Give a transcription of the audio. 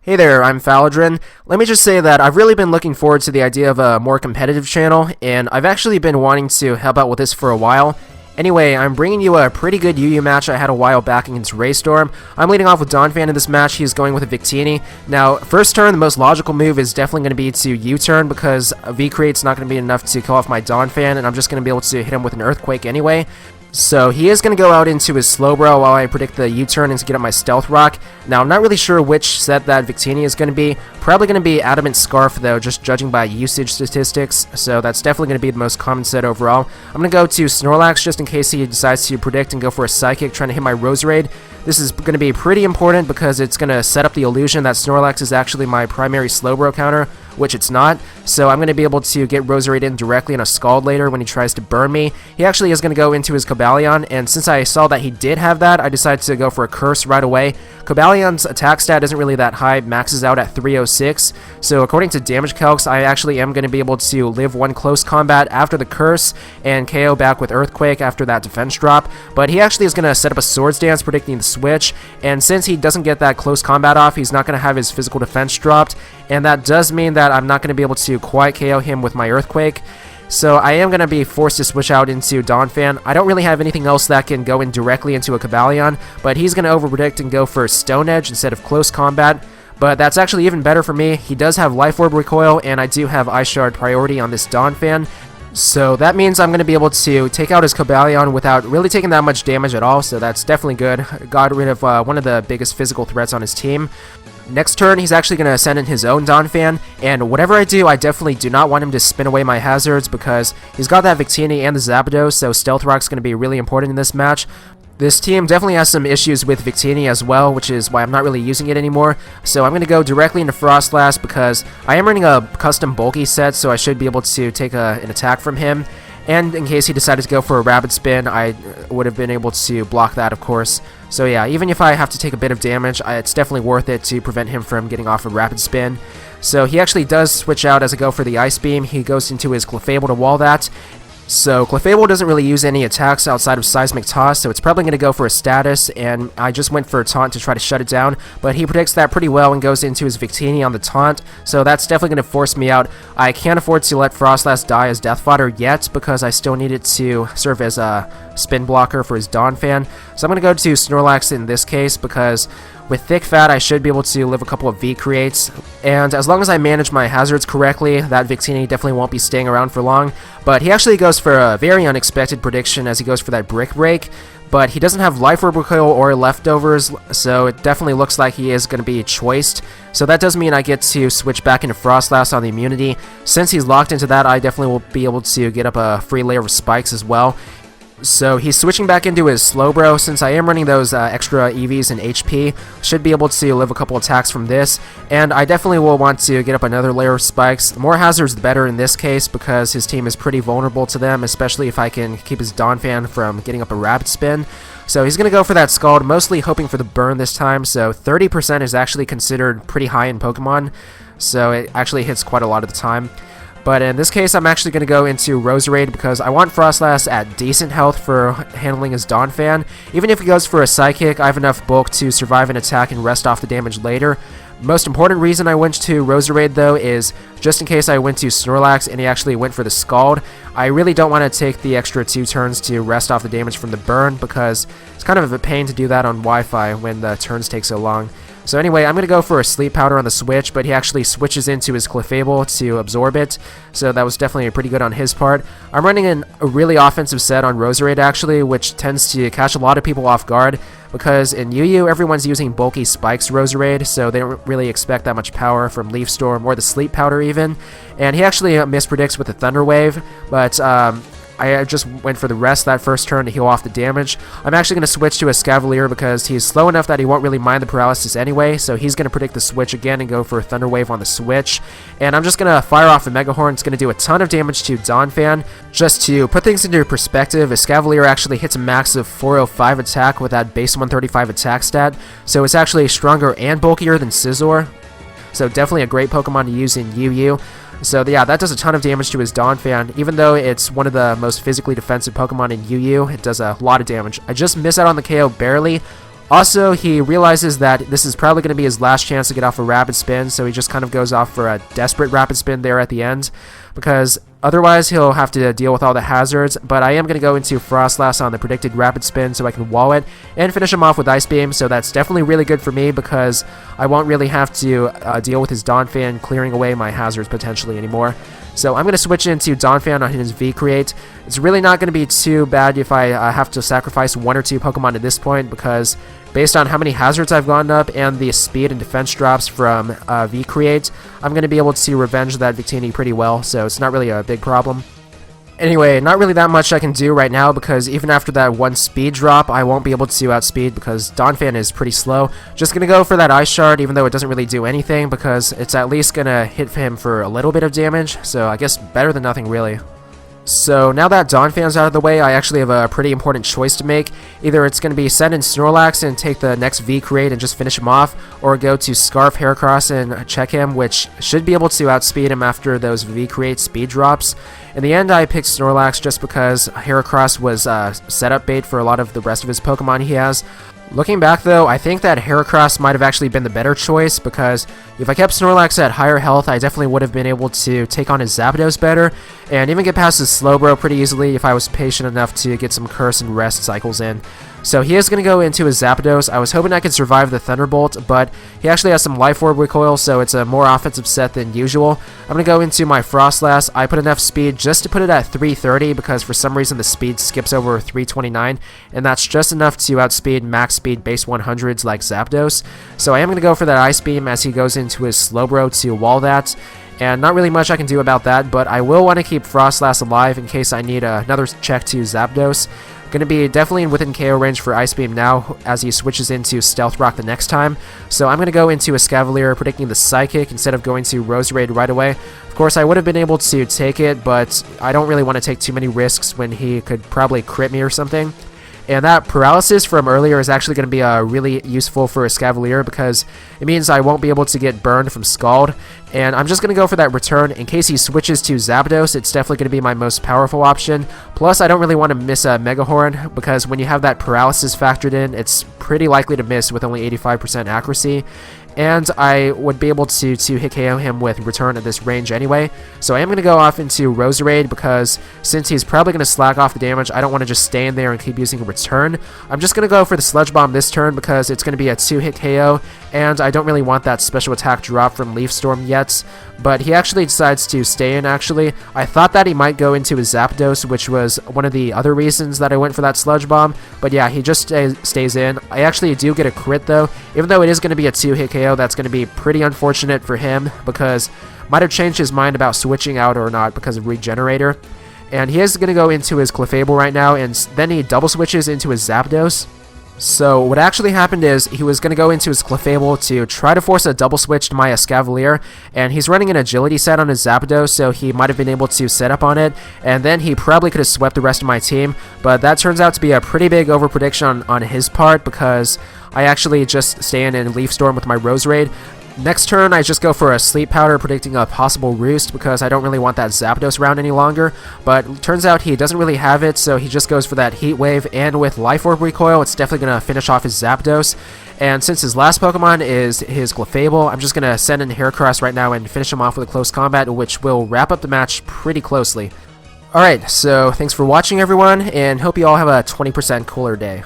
Hey there, I'm Faladran. Let me just say that I've really been looking forward to the idea of a more competitive channel, and I've actually been wanting to help out with this for a while. Anyway, I'm bringing you a pretty good UU match I had a while back against Raystorm. I'm leading off with Donphan in this match. He's going with a Victini. Now, first turn, the most logical move is definitely going to be to U-turn because a V-Create's not going to be enough to kill off my Donphan, and I'm just going to be able to hit him with an Earthquake anyway. So he is going to go out into his Slowbro while I predict the U-turn and to get up my Stealth Rock. Now, I'm not really sure which set that Victini is going to be. Probably going to be Adamant Scarf, though, just judging by usage statistics. So that's definitely going to be the most common set overall. I'm going to go to Snorlax just in case he decides to predict and go for a Psychic, trying to hit my Roserade. This is going to be pretty important because it's going to set up the illusion that Snorlax is actually my primary Slowbro counter, which it's not. So I'm going to be able to get Roserade in directly on a Scald later when he tries to burn me. He actually is going to go into his Cobalion, and since I saw that he did have that, I decided to go for a Curse right away. Cobalion's attack stat isn't really that high, maxes out at 306, so according to damage calcs, I actually am going to be able to live one close combat after the Curse and KO back with Earthquake after that defense drop, but he actually is going to set up a Swords Dance predicting the switch, and since he doesn't get that close combat off, he's not going to have his physical defense dropped, and that does mean that I'm not going to be able to quite KO him with my Earthquake. So I am going to be forced to switch out into Donphan. I don't really have anything else that can go in directly into a Cobalion, but he's going to overpredict and go for Stone Edge instead of Close Combat. But that's actually even better for me. He does have Life Orb Recoil, and I do have Ice Shard priority on this Donphan. So that means I'm going to be able to take out his Cobalion without really taking that much damage at all, so that's definitely good. Got rid of one of the biggest physical threats on his team. Next turn, he's actually going to send in his own Donphan, and whatever I do, I definitely do not want him to spin away my hazards because he's got that Victini and the Zapdos, so Stealth Rock's going to be really important in this match. This team definitely has some issues with Victini as well, which is why I'm not really using it anymore. So I'm going to go directly into Frostlass because I am running a custom bulky set, so I should be able to take an attack from him. And in case he decided to go for a Rapid Spin, I would have been able to block that, of course. So yeah, even if I have to take a bit of damage, it's definitely worth it to prevent him from getting off a Rapid Spin. So he actually does switch out as I go for the Ice Beam. He goes into his Clefable to wall that. So Clefable doesn't really use any attacks outside of Seismic Toss, so it's probably going to go for a status, and I just went for a taunt to try to shut it down, but he predicts that pretty well and goes into his Victini on the taunt, so that's definitely going to force me out. I can't afford to let Frostlass die as Death Fodder yet, because I still need it to serve as a spin blocker for his Donphan, so I'm going to go to Snorlax in this case, because with Thick Fat, I should be able to live a couple of V-Creates, and as long as I manage my hazards correctly, that Victini definitely won't be staying around for long, but he actually goes for a very unexpected prediction as he goes for that Brick Break, but he doesn't have Life Orb Recoil or Leftovers, so it definitely looks like he is going to be choiced, so that does mean I get to switch back into Frostlass on the immunity. Since he's locked into that, I definitely will be able to get up a free layer of spikes as well. So he's switching back into his Slowbro. Since I am running those extra EVs and HP, should be able to live a couple attacks from this, and I definitely will want to get up another layer of spikes. The more hazards the better in this case because his team is pretty vulnerable to them, especially if I can keep his Donphan from getting up a Rapid Spin. So he's going to go for that Scald, mostly hoping for the burn this time, so 30% is actually considered pretty high in Pokemon, so it actually hits quite a lot of the time. But in this case, I'm actually going to go into Roserade because I want Frostlass at decent health for handling his Donphan. Even if he goes for a Psychic, I have enough bulk to survive an attack and rest off the damage later. Most important reason I went to Roserade, though, is just in case I went to Snorlax and he actually went for the Scald. I really don't want to take the extra 2 turns to rest off the damage from the burn because it's kind of a pain to do that on Wi-Fi when the turns take so long. So anyway, I'm going to go for a Sleep Powder on the switch, but he actually switches into his Clefable to absorb it, so that was definitely pretty good on his part. I'm running a really offensive set on Roserade actually, which tends to catch a lot of people off guard, because in UU, everyone's using bulky Spikes Roserade, so they don't really expect that much power from Leaf Storm or the Sleep Powder even, and he actually mispredicts with the Thunder Wave, but I just went for the rest that first turn to heal off the damage. I'm actually going to switch to a Scavalier because he's slow enough that he won't really mind the paralysis anyway, so he's going to predict the switch again and go for a Thunder Wave on the switch. And I'm just going to fire off a Mega Horn. It's going to do a ton of damage to Donphan. Just to put things into perspective, a Scavalier actually hits a max of 405 attack with that base 135 attack stat, so it's actually stronger and bulkier than Scizor. So definitely a great Pokemon to use in UU. So yeah, that does a ton of damage to his Donphan. Even though it's one of the most physically defensive Pokemon in UU, it does a lot of damage. I just miss out on the KO barely. Also, he realizes that this is probably going to be his last chance to get off a rapid spin, so he just kind of goes off for a desperate rapid spin there at the end, because otherwise he'll have to deal with all the hazards. But I am going to go into Frostlass on the predicted rapid spin so I can wall it and finish him off with Ice Beam, so that's definitely really good for me because I won't really have to deal with his Donphan clearing away my hazards potentially anymore. So I'm going to switch into Donphan on his V-Create. It's really not going to be too bad if I have to sacrifice 1 or 2 Pokemon at this point, because based on how many hazards I've gotten up and the speed and defense drops from V-Create, I'm going to be able to revenge that Victini pretty well, so it's not really a big problem. Anyway, not really that much I can do right now, because even after that 1 speed drop, I won't be able to outspeed because Donphan is pretty slow. Just gonna go for that Ice Shard, even though it doesn't really do anything, because it's at least gonna hit him for a little bit of damage, so I guess better than nothing really. So now that Donphan's out of the way, I actually have a pretty important choice to make. Either it's going to be send in Snorlax and take the next V-Create and just finish him off, or go to Scarf Heracross and check him, which should be able to outspeed him after those V-Create speed drops. In the end, I picked Snorlax just because Heracross was setup bait for a lot of the rest of his Pokemon he has. Looking back though, I think that Heracross might have actually been the better choice, because if I kept Snorlax at higher health, I definitely would have been able to take on his Zapdos better, and even get past his Slowbro pretty easily if I was patient enough to get some Curse and Rest cycles in. So he is going to go into his Zapdos. I was hoping I could survive the Thunderbolt, but he actually has some Life Orb recoil, so it's a more offensive set than usual. I'm going to go into my Frostlass. I put enough speed just to put it at 330, because for some reason the speed skips over 329, and that's just enough to outspeed max speed base 100s like Zapdos. So I am going to go for that Ice Beam as he goes into his Slowbro to wall that. And not really much I can do about that, but I will want to keep Frostlass alive in case I need another check to Zapdos. Going to be definitely within KO range for Ice Beam now as he switches into Stealth Rock the next time. So I'm going to go into Escavalier, predicting the Psychic instead of going to Roserade right away. Of course, I would have been able to take it, but I don't really want to take too many risks when he could probably crit me or something. And that Paralysis from earlier is actually going to be really useful for Escavalier, because it means I won't be able to get burned from Scald. And I'm just going to go for that Return. In case he switches to Zapdos, it's definitely going to be my most powerful option. Plus, I don't really want to miss a Mega Horn, because when you have that Paralysis factored in, it's pretty likely to miss with only 85% accuracy. And I would be able to hit KO him with Return at this range anyway. So I am going to go off into Roserade, because since he's probably going to slack off the damage, I don't want to just stay in there and keep using Return. I'm just going to go for the Sludge Bomb this turn, because it's going to be a 2-hit KO, and I don't really want that special attack drop from Leaf Storm yet. But he actually decides to stay in, actually. I thought that he might go into his Zapdos, which was one of the other reasons that I went for that Sludge Bomb. But yeah, he just stays in. I actually do get a crit, though. Even though it is going to be a 2-hit KO, that's going to be pretty unfortunate for him, because might have changed his mind about switching out or not because of Regenerator. And he is going to go into his Clefable right now, and then he double switches into his Zapdos. So what actually happened is he was going to go into his Clefable to try to force a double switch to my Escavalier, and he's running an agility set on his Zapdos, so he might have been able to set up on it, and then he probably could have swept the rest of my team, but that turns out to be a pretty big overprediction on his part, because I actually just stay in and Leaf Storm with my Roserade. Next turn, I just go for a Sleep Powder, predicting a possible Roost, because I don't really want that Zapdos round any longer, but it turns out he doesn't really have it, so he just goes for that Heat Wave, and with Life Orb recoil, it's definitely going to finish off his Zapdos. And since his last Pokemon is his Clefable, I'm just going to send in Heracross right now and finish him off with a close combat, which will wrap up the match pretty closely. Alright, so thanks for watching everyone, and hope you all have a 20% cooler day.